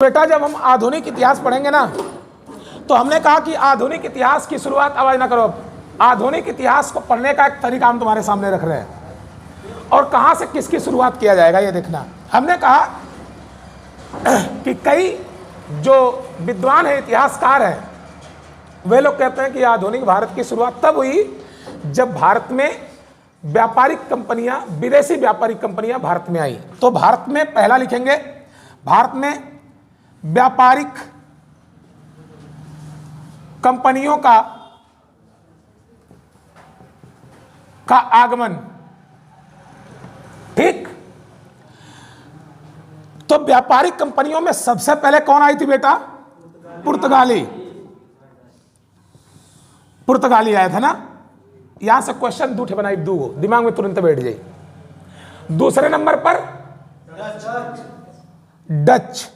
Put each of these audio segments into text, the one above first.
बेटा जब हम आधुनिक इतिहास पढ़ेंगे ना, तो हमने कहा कि आधुनिक इतिहास की शुरुआत, आवाज ना करो, आधुनिक इतिहास को पढ़ने का एक तरीका हम तुम्हारे सामने रख रहे हैं और कहां से किसकी शुरुआत किया जाएगा ये देखना। हमने कहा कि कई जो विद्वान है, इतिहासकार हैं, वे लोग कहते हैं कि आधुनिक भारत की शुरुआत तब हुई जब भारत में व्यापारिक कंपनियां, विदेशी व्यापारिक कंपनियां भारत में आई। तो भारत में पहला लिखेंगे, भारत में व्यापारिक कंपनियों का आगमन। ठीक, तो व्यापारिक कंपनियों में सबसे पहले कौन आई थी बेटा? पुर्तगाली। पुर्तगाली आया था ना। यहां से क्वेश्चन दूठे बनाई, दू दिमाग में तुरंत बैठ जाए। दूसरे नंबर पर डच,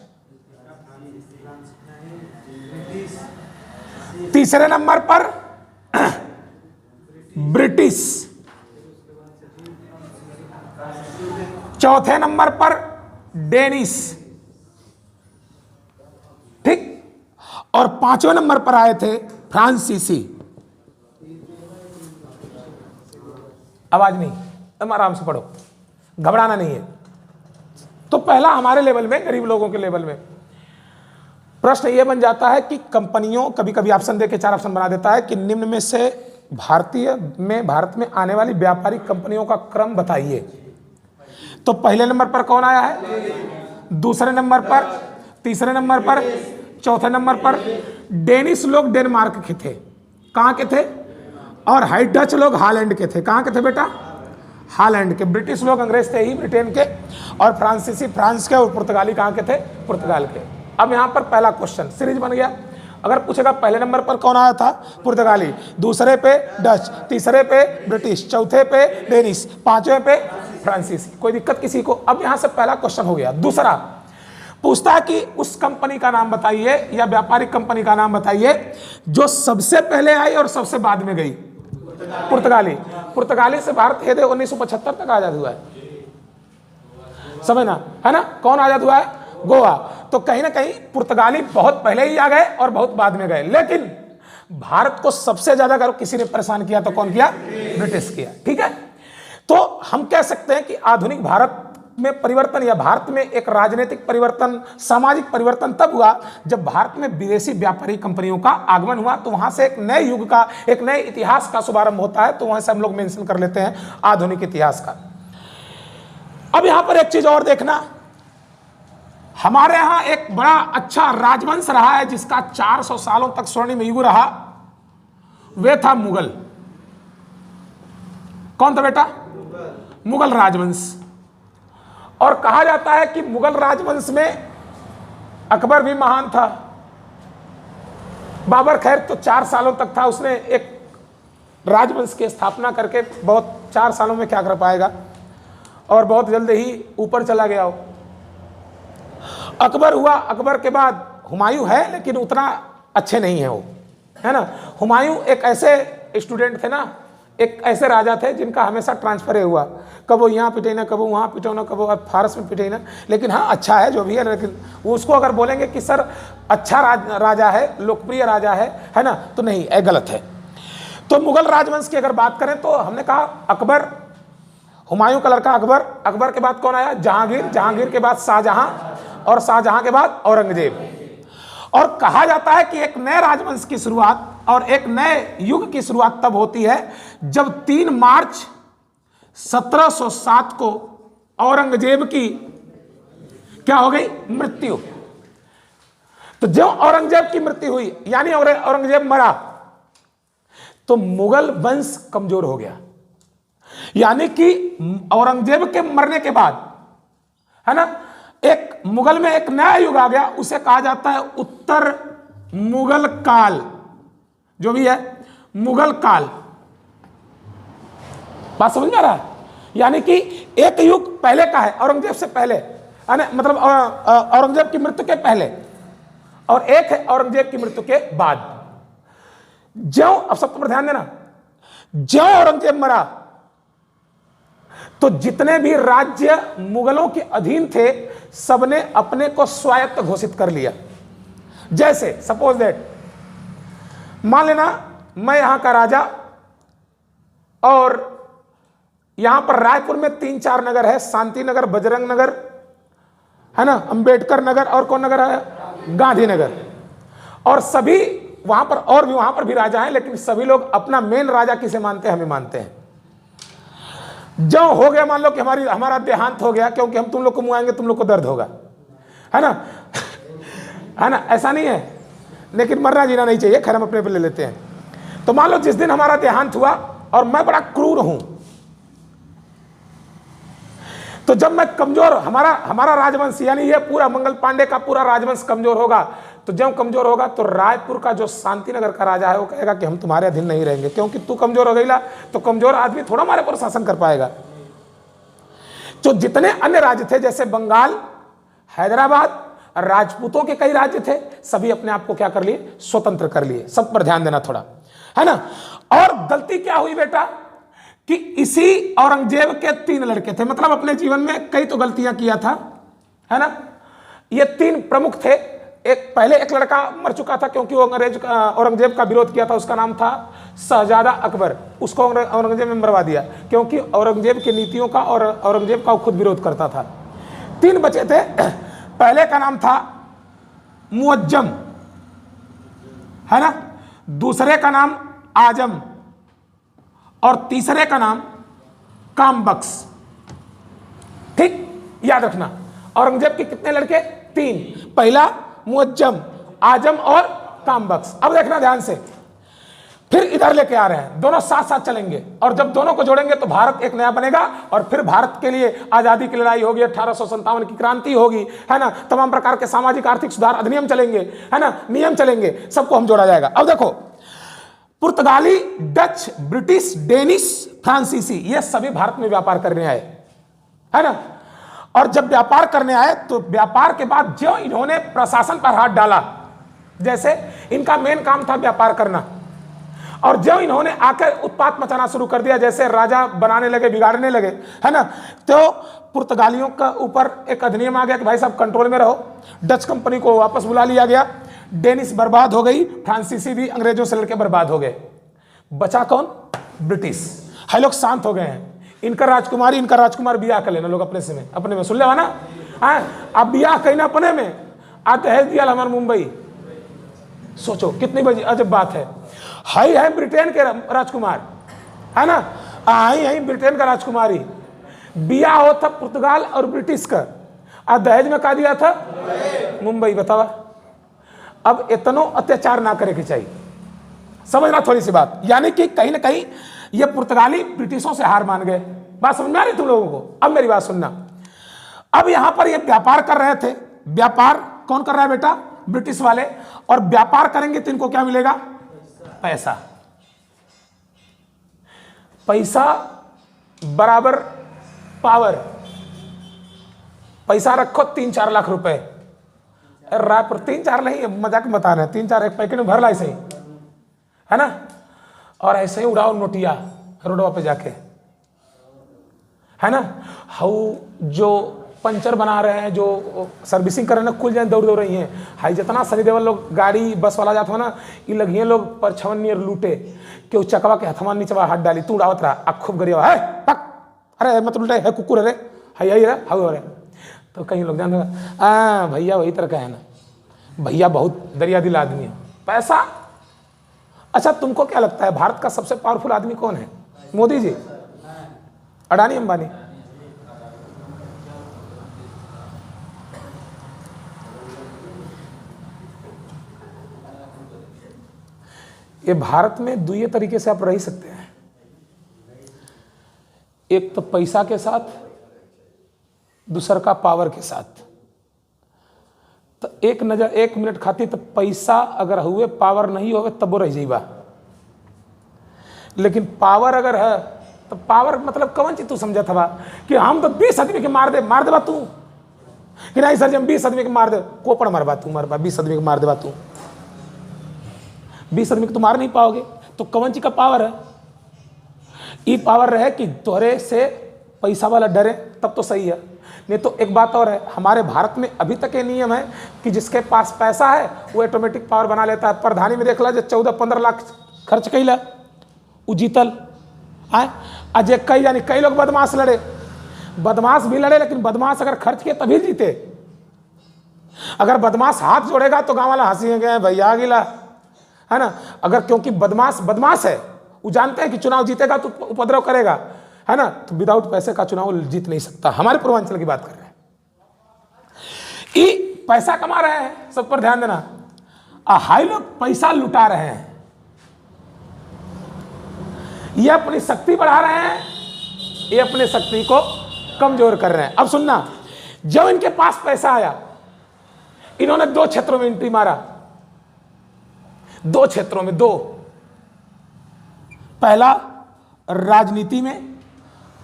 तीसरे नंबर पर ब्रिटिश, चौथे नंबर पर डेनिश, ठीक, और पांचवें नंबर पर आए थे फ्रांसीसी। आवाज नहीं, तुम आराम से पढ़ो, घबराना नहीं है। तो पहला हमारे लेवल में, गरीब लोगों के लेवल में प्रश्न यह बन जाता है कि कंपनियों, कभी कभी ऑप्शन देके 4 ऑप्शन बना देता है कि निम्न में से भारत में आने वाली व्यापारिक कंपनियों का क्रम बताइए। तो पहले नंबर पर कौन आया है? दूसरे नंबर पर, तीसरे नंबर पर, चौथे नंबर पर डेनिश लोग डेनमार्क के थे। कहां के थे? और हाई डच लोग हालैंड के थे। कहां के थे बेटा? हालैंड के। ब्रिटिश लोग अंग्रेज थे ही, ब्रिटेन के, और फ्रांसीसी फ्रांस के, और पुर्तगाली कहां के थे? पुर्तगाल के। अब यहां पर पहला क्वेश्चन सीरीज बन गया। अगर पूछेगा पहले नंबर पर कौन आया था? पुर्तगाली, दूसरे पे डच, तीसरे पे ब्रिटिश, चौथे पे डेनिश, पांचवें पे फ्रांसीसी। कोई दिक्कत किसी को? अब यहां से पहला क्वेश्चन हो गया। दूसरा पूछता है कि उस कंपनी का नाम बताइए या व्यापारिक कंपनी का नाम बताइए जो सबसे पहले आई और सबसे बाद में गई। पुर्तगाली। पुर्तगाली से भारत 1975 तक आजाद हुआ है, समझना है ना। कौन आजाद हुआ है? गोवा। तो कहीं ना कहीं पुर्तगाली बहुत पहले ही आ गए और बहुत बाद में गए, लेकिन भारत को सबसे ज्यादा अगर किसी ने परेशान किया तो कौन किया? ब्रिटिश किया। ठीक है, तो हम कह सकते हैं कि आधुनिक भारत में परिवर्तन, या भारत में एक राजनीतिक परिवर्तन, सामाजिक परिवर्तन तब हुआ जब भारत में विदेशी व्यापारी कंपनियों का आगमन हुआ। तो वहां से एक नए युग का, एक नए इतिहास का शुभारंभ होता है। तो वहां से हम लोग मेंशन कर लेते हैं आधुनिक इतिहास का। अब यहां पर एक चीज और देखना, हमारे यहां एक बड़ा अच्छा राजवंश रहा है जिसका 400 सालों तक स्वर्णिम युग रहा, वे था मुगल। कौन था बेटा? मुगल राजवंश। और कहा जाता है कि मुगल राजवंश में अकबर भी महान था। बाबर खैर तो 4 सालों तक था, उसने एक राजवंश की स्थापना करके बहुत 4 सालों में क्या कर पाएगा, और बहुत जल्द ही ऊपर चला गया हो। अकबर हुआ, अकबर के बाद हुमायूं है, लेकिन उतना अच्छे नहीं है वो, है ना। हुमायूं एक ऐसे स्टूडेंट थे ना, एक ऐसे राजा थे जिनका हमेशा ट्रांसफर हुआ, कब वो यहाँ पिटे ना, कब वो वहाँ पिटे ना, कब वो फारस में पिटे ना। लेकिन हाँ, अच्छा है जो भी है, लेकिन उसको अगर बोलेंगे कि सर अच्छा राजा है, लोकप्रिय राजा है ना, तो नहीं, ये गलत है। तो मुगल राजवंश की अगर बात करें तो हमने कहा अकबर, हुमायूं का लड़का अकबर, अकबर के बाद कौन आया? जहांगीर, जहांगीर के बाद शाहजहां, और शाहजहां के बाद औरंगजेब। और कहा जाता है कि एक नए राजवंश की शुरुआत और एक नए युग की शुरुआत तब होती है जब 3 मार्च 1707 को औरंगजेब की क्या हो गई? मृत्यु। तो जब औरंगजेब की मृत्यु हुई, यानी औरंगजेब मरा, तो मुगल वंश कमजोर हो गया। यानी कि औरंगजेब के मरने के बाद, है ना, एक मुगल में एक नया युग आ गया, उसे कहा जाता है उत्तर मुगल काल। जो भी है मुगल काल, बात समझ में आ रहा है? यानी कि एक युग पहले का है, औरंगजेब से पहले, मतलब औरंगजेब की मृत्यु के पहले, और एक है औरंगजेब की मृत्यु के बाद। ज्यों, अब सब पर ध्यान देना, ज्यों औरंगजेब मरा तो जितने भी राज्य मुगलों के अधीन थे सबने अपने को स्वायत्त घोषित कर लिया। जैसे सपोज दैट, मान लेना मैं यहां का राजा और यहां पर रायपुर में 3-4 नगर है, शांति नगर, बजरंग नगर, है ना, अंबेडकर नगर, और कौन नगर है, गांधीनगर। और सभी वहां पर और भी वहां पर भी राजा हैं, लेकिन सभी लोग अपना मेन राजा किसे मानते हैं, हमें मानते हैं। जो हो गया, मान लो कि हमारा देहांत हो गया, क्योंकि हम तुम लोग को मुआएंगे, तुम लोग को दर्द होगा, है ना है ना, ऐसा नहीं है, लेकिन मरना जीना नहीं चाहिए, खैर हम अपने पे ले लेते हैं। तो मान लो जिस दिन हमारा देहांत हुआ और मैं बड़ा क्रूर हूं, तो जब मैं कमजोर, हमारा राजवंश यानी ये पूरा मंगल पांडे का पूरा राजवंश कमजोर होगा, तो जब कमजोर होगा तो रायपुर का जो शांतिनगर का राजा है वो कहेगा कि हम तुम्हारे अधीन नहीं रहेंगे, क्योंकि तू कमजोर हो गईला, तो कमजोर आदमी थोड़ा हमारे पर शासन कर पाएगा। जो जितने अन्य राज्य थे, जैसे बंगाल, हैदराबाद, राजपूतों के कई राज्य थे, सभी अपने आप को क्या कर लिए, स्वतंत्र कर लिए। सब पर ध्यान देना थोड़ा, है ना। और गलती क्या हुई बेटा कि इसी औरंगजेब के 3 लड़के थे, मतलब अपने जीवन में कई तो गलतियां किया था, है ना। ये 3 प्रमुख थे। पहले एक लड़का मर चुका था, क्योंकि वो औरंगजेब का विरोध किया था, उसका नाम था शहजादा अकबर। उसको औरंगजेब ने मरवा दिया, क्योंकि औरंगजेब की नीतियों का और औरंगजेब का खुद विरोध करता था। 3 बचे थे। पहले का नाम था मुअज्जम, है ना, दूसरे का नाम आजम, और तीसरे का नाम कामबख्श। ठीक, याद रखना, औरंगजेब के कितने लड़के, 3, पहला मुअज्जम, आजम और कामबख्श। अब देखना ध्यान से, फिर इधर लेके आ रहे हैं, दोनों साथ साथ चलेंगे, और जब दोनों को जोड़ेंगे तो भारत एक नया बनेगा, और फिर भारत के लिए आजादी की लड़ाई होगी, 1857 की क्रांति होगी, है ना, तमाम प्रकार के सामाजिक आर्थिक सुधार अधिनियम चलेंगे, है ना, नियम चलेंगे, सबको हम जोड़ा जाएगा। अब देखो, पुर्तगाली, डच, ब्रिटिश, डेनिश, फ्रांसीसी, ये सभी भारत में व्यापार करने आए, है ना। और जब व्यापार करने आए तो व्यापार के बाद जो इन्होंने प्रशासन पर हाथ डाला, जैसे इनका मेन काम था व्यापार करना, और जब इन्होंने आकर उत्पात मचाना शुरू कर दिया, जैसे राजा बनाने लगे, बिगाड़ने लगे, है ना, तो पुर्तगालियों का ऊपर एक अधिनियम आ गया कि भाई साहब कंट्रोल में रहो। डच कंपनी को वापस बुला लिया गया, डेनिश बर्बाद हो गई, फ्रांसीसी भी अंग्रेजों से लड़के बर्बाद हो गए, बचा कौन, ब्रिटिश। है लोग शांत हो गए हैं, इनका राजकुमार बियाह कर लेना, लोग अपने में सुन ले ना, अब बियाह कहना अपने में आते है दिया हमारे मुंबई। सोचो कितनी बड़ी अजब बात है ब्रिटेन के राजकुमार, है ना, आई ब्रिटेन का राजकुमारी, बियाह हो था पुर्तगाल और ब्रिटिश का, और दहेज में का दिया था, मुंबई। बतावा, अब इतना अत्याचार ना करे के चाहिए, समझना थोड़ी सी बात, यानी कि कहीं ना कहीं ये पुर्तगाली ब्रिटिशों से हार मान गए। बात समझ में आ रही तुम लोगों को? अब मेरी बात सुनना, अब यहां पर ये व्यापार कर रहे थे, व्यापार कौन कर रहा है बेटा, ब्रिटिश वाले, और व्यापार करेंगे तो इनको क्या मिलेगा, पैसा। पैसा बराबर पावर, पैसा रखो 3-4 लाख रुपए, रायपुर 3-4 नहीं, मजाक में बता रहे हैं, 3-4 एक पैकेट में भर ला ऐसे ही, है ना, और ऐसे ही उड़ाओ नोटिया रोडवा पे जाके, है ना। हाउ जो पंचर बना रहे हैं, जो सर्विसिंग कर रहे हैं, खुल जाए दौड़ रही हैं। हाई जितना सनी देवल लोग गाड़ी बस वाला जाता हो ना, ये लगिए लोग पर 6 नियर लूटे कि वो चकवा के हथवा नीचवा हाथ डाली, तू उड़ावत रहा, अब खूब गरिया है पक, अरे मत उल्टे है कुकुर, अरे हाई रे हाउ अरे, तो कहीं लोग जानते हैं भैया वही तरह का है ना, भैया बहुत दरिया दिल आदमी है, पैसा। अच्छा तुमको क्या लगता है भारत का सबसे पावरफुल आदमी कौन है, मोदी जी, अडानी, अंबानी? ये भारत में दुए तरीके से आप रह सकते हैं, एक तो पैसा के साथ, दूसर का पावर के साथ। तो एक मिनट खाती तो पैसा अगर हुए, पावर नहीं होवे तब वो रह जाइबा, लेकिन पावर अगर है तो पावर मतलब कौन चीज तू समझा था कि हम तो 20 आदमी के मार देबा तू, कि नहीं सर जब 20 आदमी के मार दे, कोपड़ मरबा तू, 20 आदमी के मार देबा तू, 20 आदमी को तो मार नहीं पाओगे, तो कौन चीज का पावर है? ये पावर रहे कि तोहरे से पैसा वाला डरे तब तो सही है, नहीं तो एक बात और है, हमारे भारत में अभी तक ये नियम है कि जिसके पास पैसा है वो ऑटोमेटिक पावर बना लेता है। प्रधानी में देख ला, जो 14-15 लाख खर्च कैला वो जीतल आए। अजय कई यानी कई लोग बदमाश लड़े, बदमाश भी लड़े, लेकिन बदमाश अगर खर्च किए तभी जीते। अगर बदमाश हाथ जोड़ेगा तो गांव वाला हंसीगे, भैया गिला, है ना। अगर क्योंकि बदमाश है, वो जानते हैं कि चुनाव जीतेगा तो उपद्रव करेगा, है ना, तो विदाउट पैसे का चुनाव जीत नहीं सकता। हमारे पूर्वांचल की बात कर रहे हैं, ये पैसा कमा रहे हैं, सब पर ध्यान देना। हाई लोग पैसा लुटा रहे हैं, ये अपनी शक्ति बढ़ा रहे हैं, ये अपनी शक्ति को कमजोर कर रहे हैं। अब सुनना, जब इनके पास पैसा आया, इन्होंने 2 क्षेत्रों में एंट्री मारा, 2 क्षेत्रों में, 2। पहला राजनीति में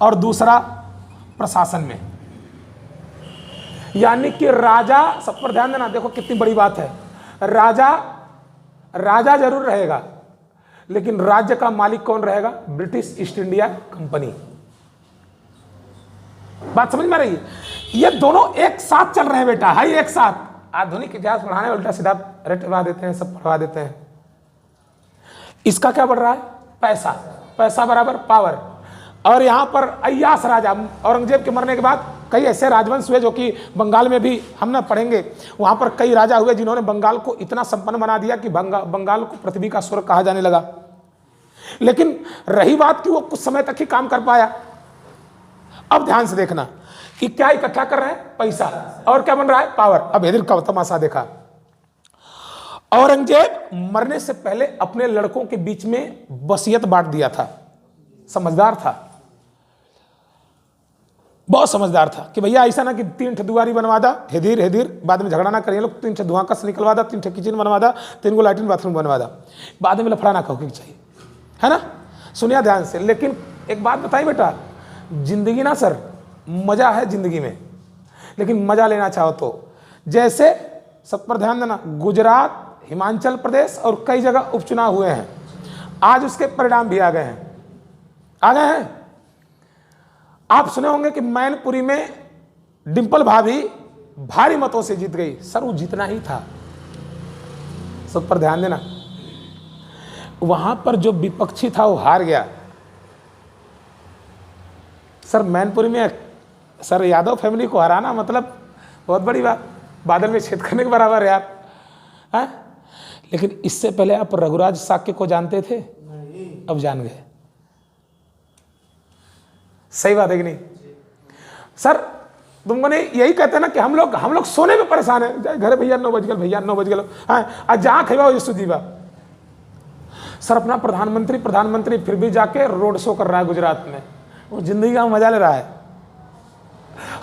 और दूसरा प्रशासन में। यानी कि राजा, सब पर ध्यान देना, देखो कितनी बड़ी बात है। राजा जरूर रहेगा, लेकिन राज्य का मालिक कौन रहेगा? British east India company. बात समझ में रही है? ये दोनों एक साथ चल रहे हैं बेटा, हाई एक साथ। आधुनिक इतिहास पढ़ाने उल्टा सीधा रेट पढ़ा देते हैं, सब पढ़वा देते हैं। इसका क्या बढ़ रहा है? पैसा, पैसा बराबर पावर। और यहां पर अय्यास राजा, औरंगजेब के मरने के बाद कई ऐसे राजवंश हुए जो कि बंगाल में भी हम ना पढ़ेंगे, वहां पर कई राजा हुए जिन्होंने बंगाल को इतना संपन्न बना दिया कि बंगाल को पृथ्वी का स्वर्ग कहा जाने लगा। लेकिन रही बात कि वो कुछ समय तक ही काम कर पाया। अब ध्यान से देखना कि क्या इकट्ठा कर रहे हैं? पैसा। और क्या बन रहा है? पावर। अब इधर का तमाशा देखा, औरंगजेब मरने से पहले अपने लड़कों के बीच में वसीयत बांट दिया था। समझदार था, बहुत समझदार था कि भैया ऐसा ना कि 3 ठे दुआरी बनवा दा, हेदीर बाद में झगड़ा ना करिए लोग, 3 ठे धुआं कस निकलवा दा, 3 ठे किचन बनवा दा, 3 गो लैट्रिन बाथरूम बनवा दा, बाद में लफड़ा ना होना चाहिए, है ना। सुनिए ध्यान से। लेकिन एक बात बताइए बेटा, जिंदगी ना सर, मजा है जिंदगी में, लेकिन मजा लेना चाहो तो जैसे, सब पर ध्यान देना, गुजरात, हिमाचल प्रदेश और कई जगह उपचुनाव हुए हैं, आज उसके परिणाम भी आ गए हैं। आप सुने होंगे कि मैनपुरी में डिंपल भाभी भारी मतों से जीत गई। सर वो जीतना ही था, सब पर ध्यान देना। वहां पर जो विपक्षी था वो हार गया। सर मैनपुरी में सर यादव फैमिली को हराना मतलब बहुत बड़ी बात, बादल में छेद करने के बराबर है यार, है? लेकिन इससे पहले आप रघुराज साक्य को जानते थे? अब जान गए। सही बात है कि नहीं? सर तुमको नहीं यही कहते हैं ना कि हम लोग सोने में परेशान है, घर भैया 9 बज गए, भैया 9 बज गए, आज जहां खेवा यीशु जीवा। सर अपना प्रधानमंत्री फिर भी जाके रोड शो कर रहा है गुजरात में, वो जिंदगी का मजा ले रहा है।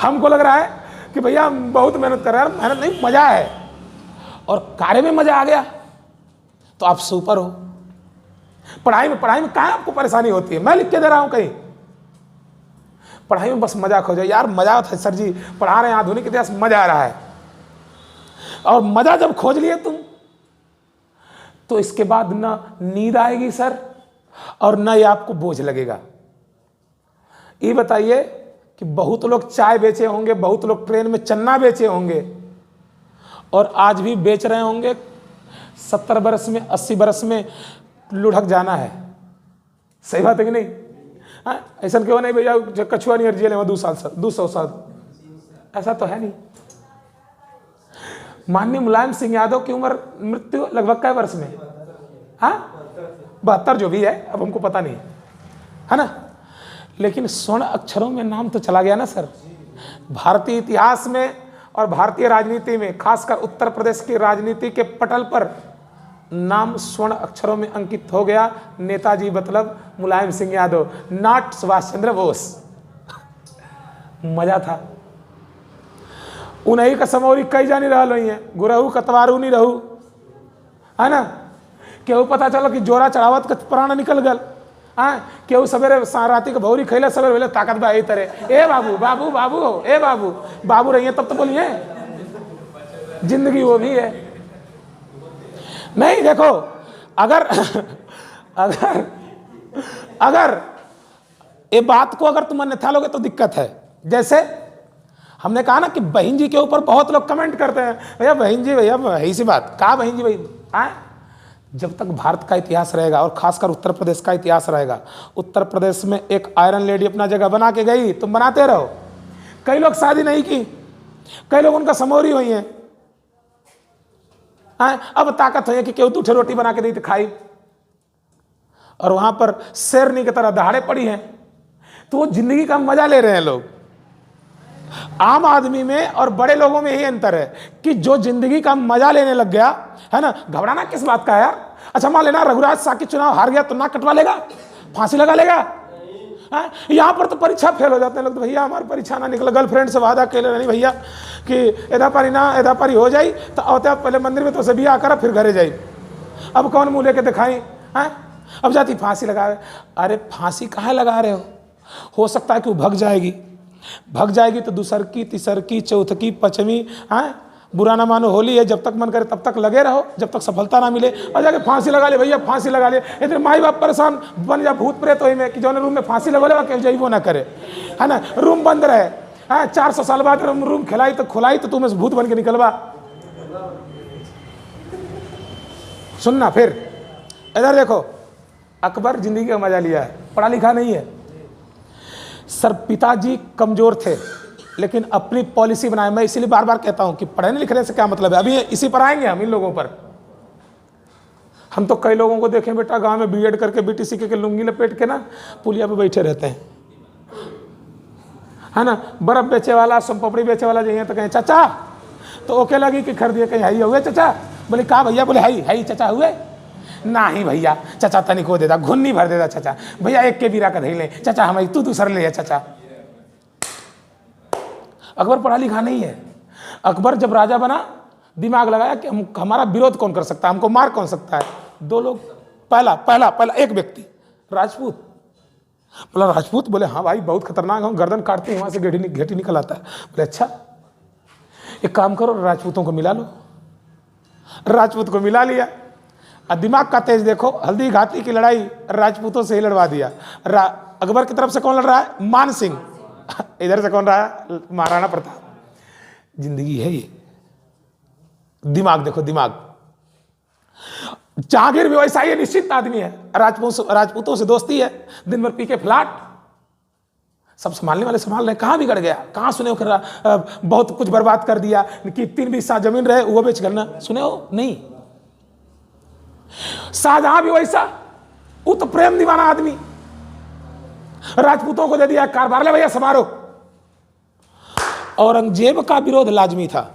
हमको लग रहा है कि भैया हम बहुत मेहनत कर रहे हैं, मेहनत नहीं मजा है, और कार्य में मजा आ गया तो आप सुपर हो। पढ़ाई में कहाँ आपको परेशानी होती है? मैं लिख के दे रहा हूं कहीं, पढ़ाई में बस मजा खोजो यार, मजा था सर जी, पढ़ा रहे हैं आधुनिक इतिहास, मजा आ रहा है। और मजा जब खोज लिए तुम, तो इसके बाद ना नींद आएगी सर, और ना ये आपको बोझ लगेगा। ये बताइए कि बहुत लोग चाय बेचे होंगे, बहुत लोग ट्रेन में चन्ना बेचे होंगे, और आज भी बेच रहे होंगे। 70 बरस में 80 बरस में लुढ़क जाना है। सही बात है कि नहीं? ऐसा क्यों नहीं भैया, कछुआ नहीं जेल में 200 साल, ऐसा तो है नहीं। माननीय मुलायम सिंह यादव की उम्र मृत्यु लगभग क्या वर्ष में? 72 जो भी है, अब हमको पता नहीं है ना। लेकिन स्वर्ण अक्षरों में नाम तो चला गया ना सर। भारतीय इतिहास में और भारतीय राजनीति में, खासकर उत्तर प्रदेश की राजनीति के पटल पर नाम स्वर्ण अक्षरों में अंकित हो गया। नेताजी मतलब मुलायम सिंह यादव, नॉट सुभाष चंद्र बोस। मजा था। उन्हीं का समौरी कई जानी रहा हुई है, गुरहू कतवारू नहीं रहू, है ना। केहू पता चलो कि जोरा चढ़ावत का प्राण निकल गल, केहू सवेरे राती के भौरी खैले, सवेरे बोले ताकत बा, यही तरह ए बाबू बाबू बाबू हो, ए बाबू बाबू रही है तब तो बोलिए जिंदगी वो भी है। नहीं देखो, अगर ये बात को अगर तुम अन्यथा लोगे तो दिक्कत है। जैसे हमने कहा ना कि बहन जी के ऊपर बहुत लोग कमेंट करते हैं, भैया बहन जी, भैया यही सी बात कहा बहन जी भाई। जब तक भारत का इतिहास रहेगा और खासकर उत्तर प्रदेश का इतिहास रहेगा, उत्तर प्रदेश में एक आयरन लेडी अपना जगह बना के गई, तुम बनाते रहो। कई लोग शादी नहीं की, कई लोग उनका समोरी हुई हैं, अब ताकत हुई है कि केहू दूठे रोटी बना के दी तो खाई, और वहां पर शेरनी की तरह दहाड़े पड़ी हैं। तो वो जिंदगी का मजा ले रहे हैं लोग। आम आदमी में और बड़े लोगों में यही अंतर है कि जो जिंदगी का मजा लेने लग गया है ना, घबराना किस बात का यार। अच्छा मान लेना रघुराज साकी चुनाव हार गया तो ना कटवा लेगा, फांसी लगा लेगा। यहां पर तो परीक्षा फेल हो जाते हैं लोग, तो भैया हमारी परीक्षा ना निकला, गर्लफ्रेंड से वादा के नहीं भैया कि एदा पारी हो जाई तो आवते पहले मंदिर में तो से बिया करा फिर घरे जाई। अब कौन मुंह लेके दिखाई, अब जाती फांसी लगावे। अरे फांसी कहाँ लगा रहे हो सकता है कि वो भग जाएगी तो दूसर की, तीसर की, चौथ की, पचमी, बुरा ना मानो होली है, जब तक मन करे तब तक लगे रहो, जब तक सफलता ना मिले, और जाके फांसी लगा ले भैया, फांसी लगा ले। इधर माई बाप परेशान बन जा भूत प्रेत वही में कि जो रूम में फांसी लगा ले केव जाइबो ना करे, है ना, रूम बंद रहे, 400 साल बाद रूम खिलाई तो खुलाई तो तुम भूत बन के निकलवा। सुनना फिर इधर देखो, अकबर जिंदगी का मजा लिया है, पढ़ा लिखा नहीं है। सर पिताजी कमजोर थे लेकिन अपनी पॉलिसी बनाए। मैं इसीलिए बार बार कहता हूं कि पढ़ने लिखने से क्या मतलब है। अभी इसी पर आएंगे हम, इन लोगों पर। हम तो कई लोगों को देखें बेटा गांव में बीएड करके बीटीसी के लुंगी लपेट के ना पुलिया पे बैठे रहते हैं, है ना, बर्फ बेचे वाला, सोमपपड़ी बेचे वाला जाइए तो कहें चाचा, तो ओके लगी कि खरीदिए, कहीं हाई हुए चाचा, बोले कहा भैया, बोले हाई चाचा हुए नहीं भैया, चाचा तनिक को देता, घुन्नी भर देता चाचा, भैया एक के बीरा का धई ले चाचा, हमारी तू दूसर ले चाचा। अकबर पढ़ा लिखा नहीं है। अकबर जब राजा बना दिमाग लगाया कि हमारा विरोध कौन कर सकता है, हमको मार कौन सकता है। दो लोग, पहला एक व्यक्ति राजपूत, बोला राजपूत, बोले हाँ भाई बहुत खतरनाक है, गर्दन काटते हैं वहां से घेटी निकल आता है। बोले अच्छा एक काम करो, राजपूतों को मिला लो। राजपूत को मिला लिया, और दिमाग का तेज देखो, हल्दी घाटी की लड़ाई राजपूतों से ही लड़वा दिया। अकबर की तरफ से कौन लड़ रहा है, मान सिंह, इधर से कौन रहा है, महाराणा प्रताप। जिंदगी है ये, दिमाग देखो दिमाग। जहांगीर भी वैसा ही निश्चित आदमी है, राजपूतों से दोस्ती है, दिन भर पी के फ्लैट, सब संभालने वाले संभाल रहे, कहां बिगड़ गया, कहां सुने हो कर बहुत कुछ बर्बाद कर दिया कि 3 बीसा जमीन रहे वो बेच करना, सुने हो नहीं। शाहजहां भी वैसा, वो तो प्रेम दीवाना आदमी, राजपूतों को दे दिया कारबार, ले भैया समारो। औरंगजेब का विरोध लाजमी था।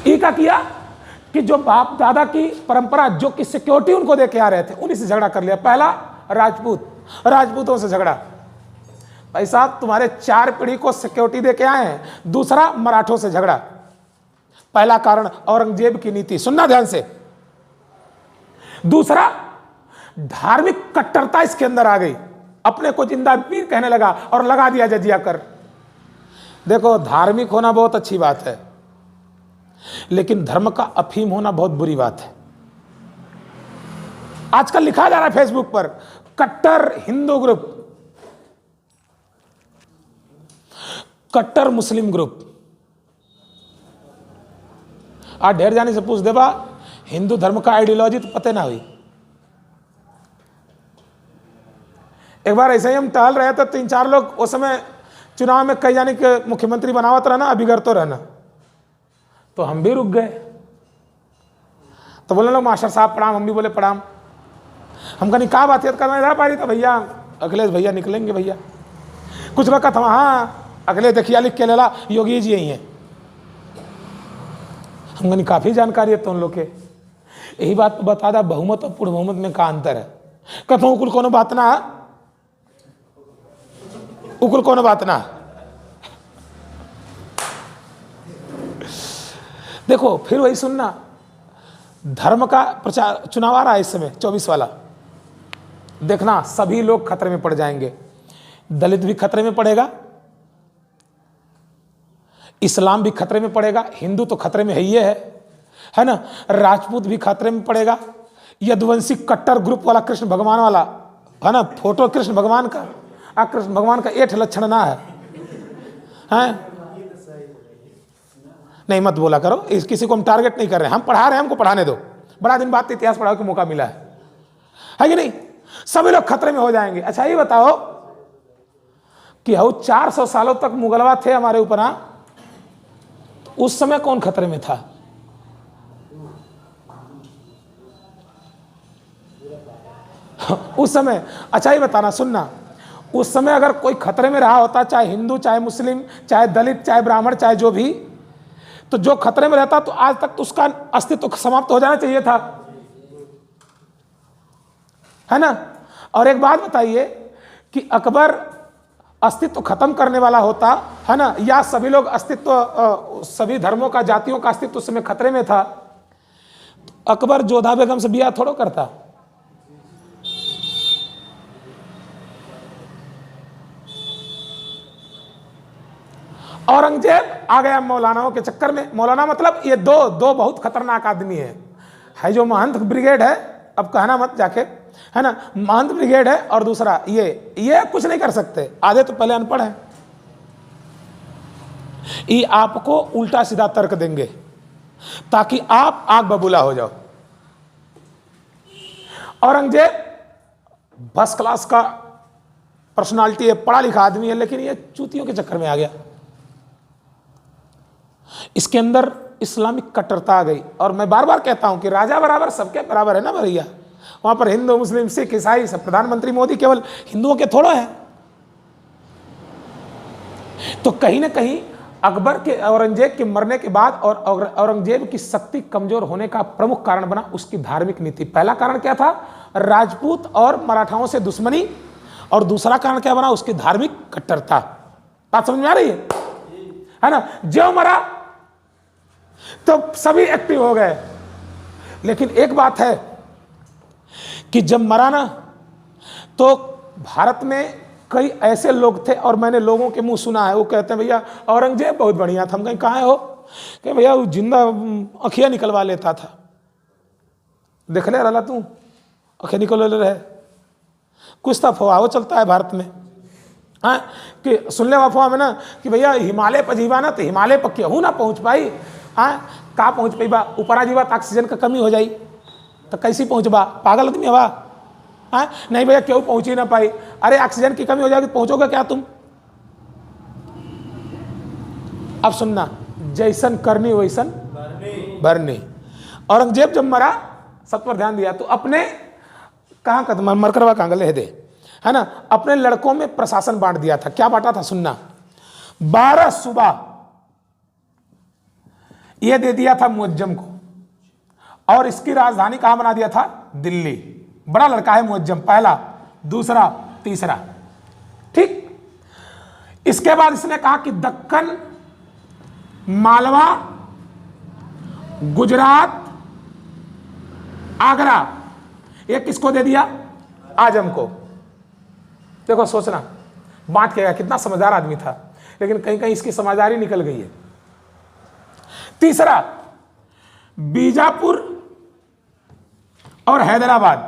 ये क्या किया कि जो बाप दादा की परंपरा, जो कि सिक्योरिटी उनको दे के आ रहे थे, उन्हीं से झगड़ा कर लिया। पहला राजपूतों से झगड़ा, भाई साहब तुम्हारे 4 पीढ़ी को सिक्योरिटी दे के आए हैं। दूसरा मराठों से झगड़ा। पहला कारण औरंगजेब की नीति, सुनना ध्यान से। दूसरा धार्मिक कट्टरता इसके अंदर आ गई, अपने को जिंदा पीर कहने लगा और लगा दिया जजिया कर। देखो धार्मिक होना बहुत अच्छी बात है, लेकिन धर्म का अफीम होना बहुत बुरी बात है। आजकल लिखा जा रहा है फेसबुक पर, कट्टर हिंदू ग्रुप, कट्टर मुस्लिम ग्रुप। आज ढेर जाने से पूछ देबा हिंदू धर्म का आइडियोलॉजी तो पते ना हुई। एक बार ऐसे ही हम टहल रहे थे, 3-4 लोग उस समय चुनाव में कई जाने के मुख्यमंत्री बनावत रहना, अभिगर तो रहना, तो हम भी रुक गए। तो बोले लोग मास्टर साहब प्रणाम, हम भी बोले प्रणाम। हम कहीं क्या बात करना पा रही था, भैया अखिलेश भैया निकलेंगे भैया। कुछ लोग कहता हाँ अखिलेश देखिए लिख के लेला, योगी जी यही हैं। हम कहीं काफी जानकारी है तो उन लोग के। यही बात बता दा बहुमत और पूर्ण बहुमत में का अंतर है। कहता हूँ कुल कोनो बात ना, उकुल कोनो बात ना। देखो फिर वही सुनना, धर्म का प्रचार, चुनाव आ रहा है इस समय 24 वाला, देखना सभी लोग खतरे में पड़ जाएंगे। दलित भी खतरे में पड़ेगा, इस्लाम भी खतरे में पड़ेगा, हिंदू तो खतरे में ही है ना, राजपूत भी खतरे में पड़ेगा। यदुवंशी कट्टर ग्रुप वाला कृष्ण भगवान वाला है ना, फोटो कृष्ण भगवान का, कृष्ण भगवान का 8 लक्षण ना है, हैं? नहीं मत बोला करो, इस किसी को हम टारगेट नहीं कर रहे हैं, हम पढ़ा रहे हैं, हमको पढ़ाने दो। बड़ा दिन बाद इतिहास पढ़ाओ के मौका मिला है कि नहीं? सभी लोग खतरे में हो जाएंगे। अच्छा ये बताओ कि 400 सालों तक मुगलवा थे हमारे ऊपर, हाँ? तो उस समय कौन खतरे में था? उस समय, अच्छा ये बताना, सुनना, उस समय अगर कोई खतरे में रहा होता, चाहे हिंदू, चाहे मुस्लिम, चाहे दलित, चाहे ब्राह्मण, चाहे जो भी, तो जो खतरे में रहता तो आज तक तो उसका अस्तित्व तो समाप्त हो जाना चाहिए था, है ना? और एक बात बताइए कि अकबर अस्तित्व खत्म करने वाला होता, है ना, या सभी लोग अस्तित्व, सभी धर्मों का, जातियों का अस्तित्व उस समय खतरे में था, तो अकबर जोधा बेगम से ब्याह थोड़ा करता। औरंगजेब आ गया मौलानाओं के चक्कर में। मौलाना मतलब ये दो बहुत खतरनाक आदमी है जो महंत ब्रिगेड है, अब कहना मत जाके, है ना, महंत ब्रिगेड है, और दूसरा ये कुछ नहीं कर सकते, आधे तो पहले अनपढ़ हैं, ये आपको उल्टा सीधा तर्क देंगे ताकि आप आग बबूला हो जाओ। औरंगजेब फर्स्ट क्लास का पर्सनालिटी है, पढ़ा लिखा आदमी है, लेकिन ये चूतियों के चक्कर में आ गया। इसके अंदर इस्लामिक कट्टरता आ गई। और मैं बार बार कहता हूं कि राजा बराबर सबके बराबर है ना भैया, वहां पर हिंदू, मुस्लिम, सिख, ईसाई सब। प्रधानमंत्री मोदी केवल हिंदुओं के थोड़ा है। तो कहीं ना कहीं अकबर के, औरंगजेब के मरने के बाद और औरंगजेब की शक्ति कमजोर होने का प्रमुख कारण बना उसकी धार्मिक नीति। पहला कारण क्या था? राजपूत और मराठाओं से दुश्मनी, और दूसरा कारण क्या बना? उसकी धार्मिक कट्टरता। बात समझ में आ रही है ना? जो मरा तो सभी एक्टिव हो गए। लेकिन एक बात है कि जब मरा ना, तो भारत में कई ऐसे लोग थे, और मैंने लोगों के मुंह सुना है, वो कहते हैं भैया औरंगजेब बहुत बढ़िया था। हम कहीं कहाँ हो? कि भैया वो जिंदा अखिया निकलवा लेता था। देख ले रहा तू, अखिया निकलवा ले रहे, कुछ तो अफवाह चलता है भारत में, हाँ, कि सुन ले अफवाह में ना कि भैया हिमालय पर जीवा ना, तो हिमालय पर केहू ना पहुँच पाई। हाँ, कहाँ पहुँच पाई बा? ऊपरा जीवा तो ऑक्सीजन का कमी हो जाई, तो कैसी पहुँचबा? पागल आदमी हवा। हाँ, नहीं भैया क्यों पहुँच ही ना पाई। अरे ऑक्सीजन की कमी हो जाएगी, पहुँचोगे क्या तुम? अब सुनना, जैसन करनी वैसन भरनी। औरंगजेब जब मरा, सब पर ध्यान दिया, तो अपने कहाँ का मरकरवा कहाँ गले दे, है ना, अपने लड़कों में प्रशासन बांट दिया था। क्या बांटा था? सुनना, 12 सूबा यह दे दिया था मुअज्जम को, और इसकी राजधानी कहां बना दिया था? दिल्ली। बड़ा लड़का है मुअज्जम, पहला, दूसरा, तीसरा, ठीक। इसके बाद इसने कहा कि दक्कन, मालवा, गुजरात, आगरा, ये किसको दे दिया? आजम को। देखो सोचना, बांट के गया, कितना समझदार आदमी था, लेकिन कहीं कहीं इसकी समझदारी निकल गई है। तीसरा, बीजापुर और हैदराबाद,